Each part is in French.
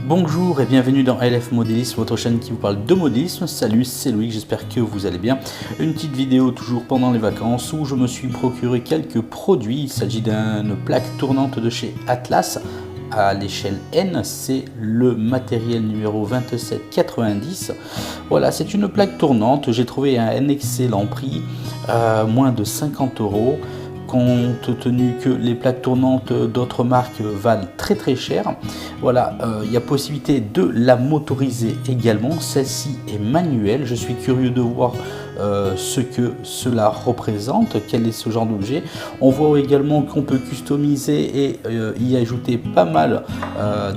Bonjour et bienvenue dans LF Modélisme, votre chaîne qui vous parle de modélisme. Salut, c'est Loïc, j'espère que vous allez bien. Une petite vidéo toujours pendant les vacances où je me suis procuré quelques produits. Il s'agit d'une plaque tournante de chez Atlas à l'échelle N, c'est le matériel numéro 2790. Voilà, c'est une plaque tournante, j'ai trouvé un excellent prix, moins de 50 €. Compte tenu que les plaques tournantes d'autres marques valent très cher, voilà, il y a possibilité de la motoriser également. Celle-ci est manuelle, je suis curieux de voir ce que cela représente, quel est ce genre d'objet. On voit également qu'on peut customiser et y ajouter pas mal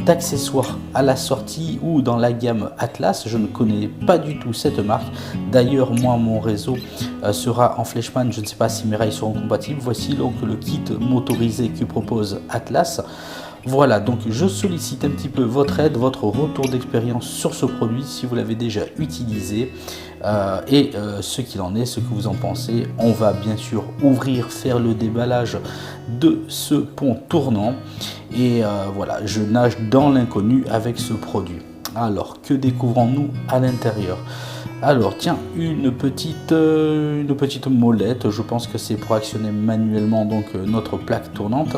d'accessoires à la sortie ou dans la gamme Atlas. Je ne connais pas du tout cette marque. D'ailleurs, moi, mon réseau sera en Fleischmann. Je ne sais pas si mes rails seront compatibles. Voici donc le kit motorisé que propose Atlas. Voilà, donc je sollicite un petit peu votre aide, votre retour d'expérience sur ce produit, si vous l'avez déjà utilisé, et ce qu'il en est, ce que vous en pensez. On va bien sûr faire le déballage de ce pont tournant, et voilà, je nage dans l'inconnu avec ce produit. Alors, que découvrons-nous à l'intérieur? Alors, tiens, une petite molette, je pense que c'est pour actionner manuellement donc notre plaque tournante.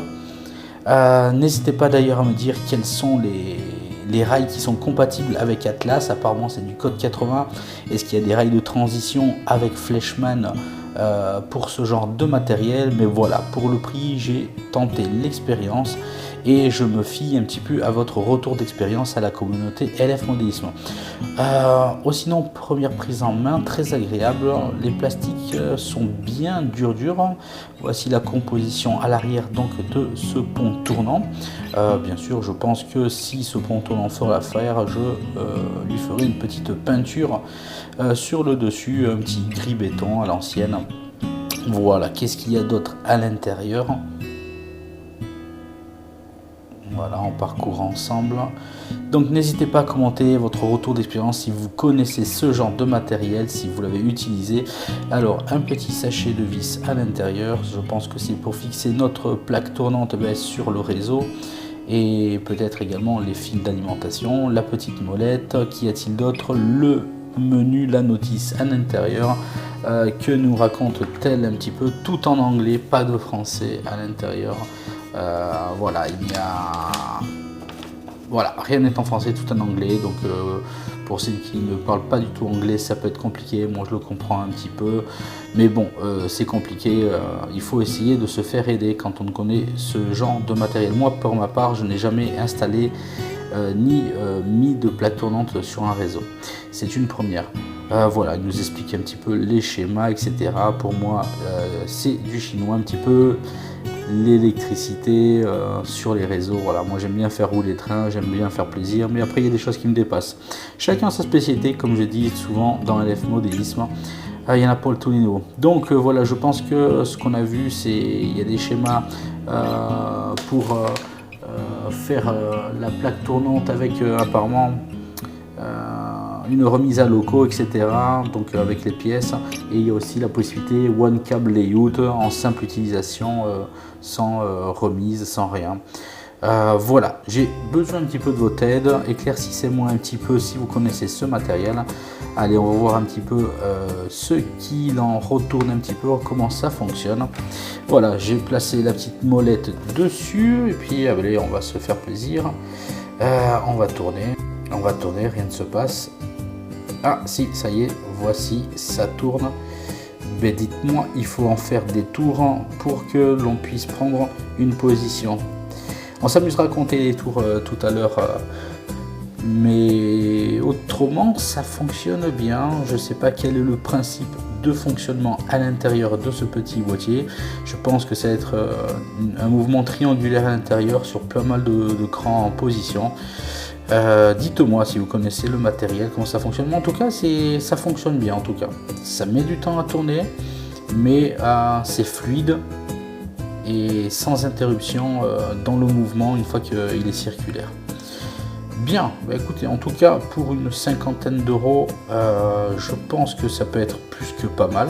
N'hésitez pas d'ailleurs à me dire quels sont les rails qui sont compatibles avec Atlas. Apparemment c'est du code 80. Est-ce qu'il y a des rails de transition avec Fleischmann pour ce genre de matériel? Mais voilà, pour le prix j'ai tenté l'expérience et je me fie un petit peu à votre retour d'expérience à la communauté LF Modélisme. Sinon, première prise en main, très agréable. Les plastiques sont bien durs. Voici la composition à l'arrière donc de ce pont tournant. Bien sûr, je pense que si ce pont tournant fera l'affaire, je lui ferai une petite peinture sur le dessus, un petit gris béton à l'ancienne. Voilà, qu'est-ce qu'il y a d'autre à l'intérieur? Voilà, on parcourt ensemble. Donc n'hésitez pas à commenter votre retour d'expérience si vous connaissez ce genre de matériel, si vous l'avez utilisé. Alors, un petit sachet de vis à l'intérieur, je pense que c'est pour fixer notre plaque tournante sur le réseau. Et peut-être également les fils d'alimentation, la petite molette. Qu'y a-t-il d'autre? Le menu, la notice à l'intérieur, que nous raconte-t-elle un petit peu, tout en anglais, pas de français à l'intérieur. Voilà, rien n'est en français, tout en anglais. Donc pour ceux qui ne parlent pas du tout anglais, ça peut être compliqué. Moi je le comprends un petit peu, mais bon, c'est compliqué. Il faut essayer de se faire aider quand on ne connaît ce genre de matériel. Moi pour ma part, je n'ai jamais installé ni mis de plaque tournante sur un réseau. C'est une première. Voilà, il nous explique un petit peu les schémas, etc. Pour moi, c'est du chinois un petit peu. L'électricité sur les réseaux, voilà, moi j'aime bien faire rouler le train, j'aime bien faire plaisir, mais après il y a des choses qui me dépassent. Chacun a sa spécialité, comme je dis souvent dans LF Modélisme, il y en a pour tous les niveaux. Donc voilà, je pense que ce qu'on a vu, il y a des schémas pour faire la plaque tournante avec apparemment une remise à locaux, etc. Donc avec les pièces, et il y a aussi la possibilité one cable layout en simple utilisation, sans remise, sans rien. Voilà, j'ai besoin un petit peu de votre aide. Éclaircissez-moi un petit peu si vous connaissez ce matériel. Allez, on va voir un petit peu ce qu'il en retourne un petit peu, comment ça fonctionne. Voilà, j'ai placé la petite molette dessus et puis allez, on va se faire plaisir. On va tourner, rien ne se passe. Ah si, ça y est, voici, ça tourne. Mais dites-moi, il faut en faire des tours pour que l'on puisse prendre une position. On s'amusera à compter les tours tout à l'heure, mais autrement ça fonctionne bien. Je ne sais pas quel est le principe de fonctionnement à l'intérieur de ce petit boîtier. Je pense que ça va être un mouvement triangulaire à l'intérieur sur pas mal de crans en position. Dites-moi si vous connaissez le matériel, comment ça fonctionne. Mais en tout cas, ça fonctionne bien. En tout cas, ça met du temps à tourner, mais c'est fluide et sans interruption dans le mouvement une fois qu'il est circulaire. Bien, bah écoutez, en tout cas pour une cinquantaine d'euros, je pense que ça peut être plus que pas mal.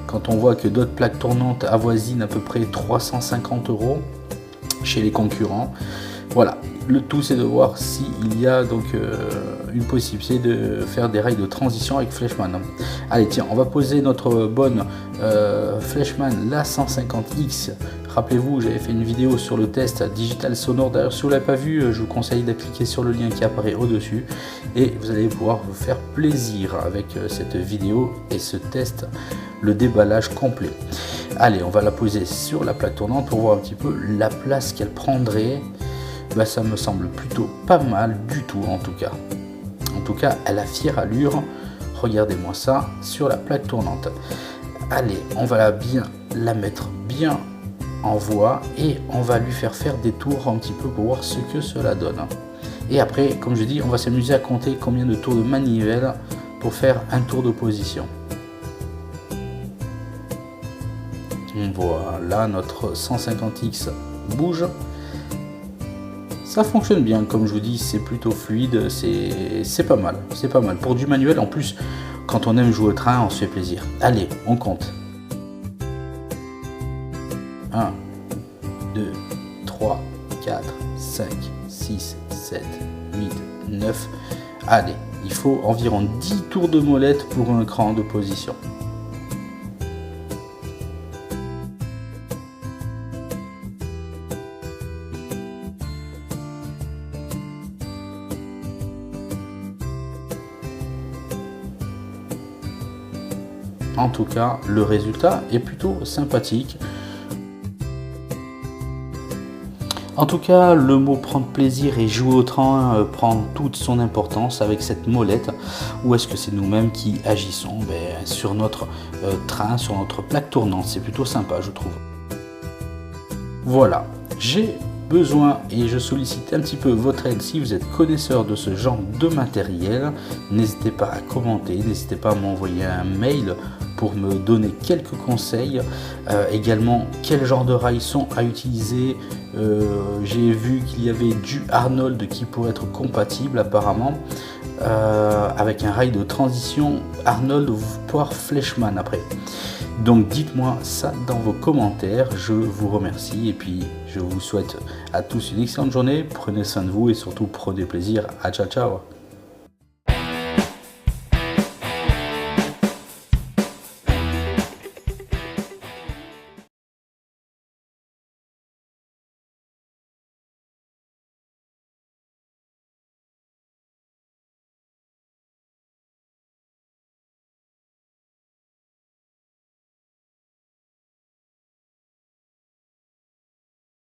Quand on voit que d'autres plaques tournantes avoisinent à peu près 350 € chez les concurrents. Voilà, le tout c'est de voir s'il y a donc une possibilité de faire des rails de transition avec Fleischmann. Allez tiens, on va poser notre bonne Fleischmann, la 150X. Rappelez-vous, j'avais fait une vidéo sur le test digital sonore. D'ailleurs, si vous ne l'avez pas vu, je vous conseille de cliquer sur le lien qui apparaît au-dessus et vous allez pouvoir vous faire plaisir avec cette vidéo et ce test, le déballage complet. Allez, on va la poser sur la plaque tournante pour voir un petit peu la place qu'elle prendrait. Ben, ça me semble plutôt pas mal du tout en tout cas. En tout cas, elle a fière allure. Regardez-moi ça sur la plaque tournante. Allez, on va la mettre bien en voie et on va lui faire des tours un petit peu pour voir ce que cela donne. Et après, comme je dis, on va s'amuser à compter combien de tours de manivelle pour faire un tour de position. Voilà, notre 150X bouge. Ça fonctionne bien, comme je vous dis, c'est plutôt fluide, c'est pas mal, c'est pas mal. Pour du manuel, en plus, quand on aime jouer au train, on se fait plaisir. Allez, on compte. 1, 2, 3, 4, 5, 6, 7, 8, 9. Allez, il faut environ 10 tours de molette pour un cran de position. En tout cas, le résultat est plutôt sympathique. En tout cas, le mot prendre plaisir et jouer au train prend toute son importance avec cette molette. Ou est-ce que c'est nous-mêmes qui agissons sur notre train, sur notre plaque tournante? C'est plutôt sympa, je trouve. Voilà, j'ai besoin et je sollicite un petit peu votre aide si vous êtes connaisseur de ce genre de matériel. N'hésitez pas à commenter, n'hésitez pas à m'envoyer un mail pour me donner quelques conseils. Également, quel genre de rails sont à utiliser. J'ai vu qu'il y avait du Arnold qui pourrait être compatible apparemment avec un rail de transition Arnold voire Fleischmann après. Donc dites-moi ça dans vos commentaires, je vous remercie et puis je vous souhaite à tous une excellente journée, prenez soin de vous et surtout prenez plaisir, ciao ciao.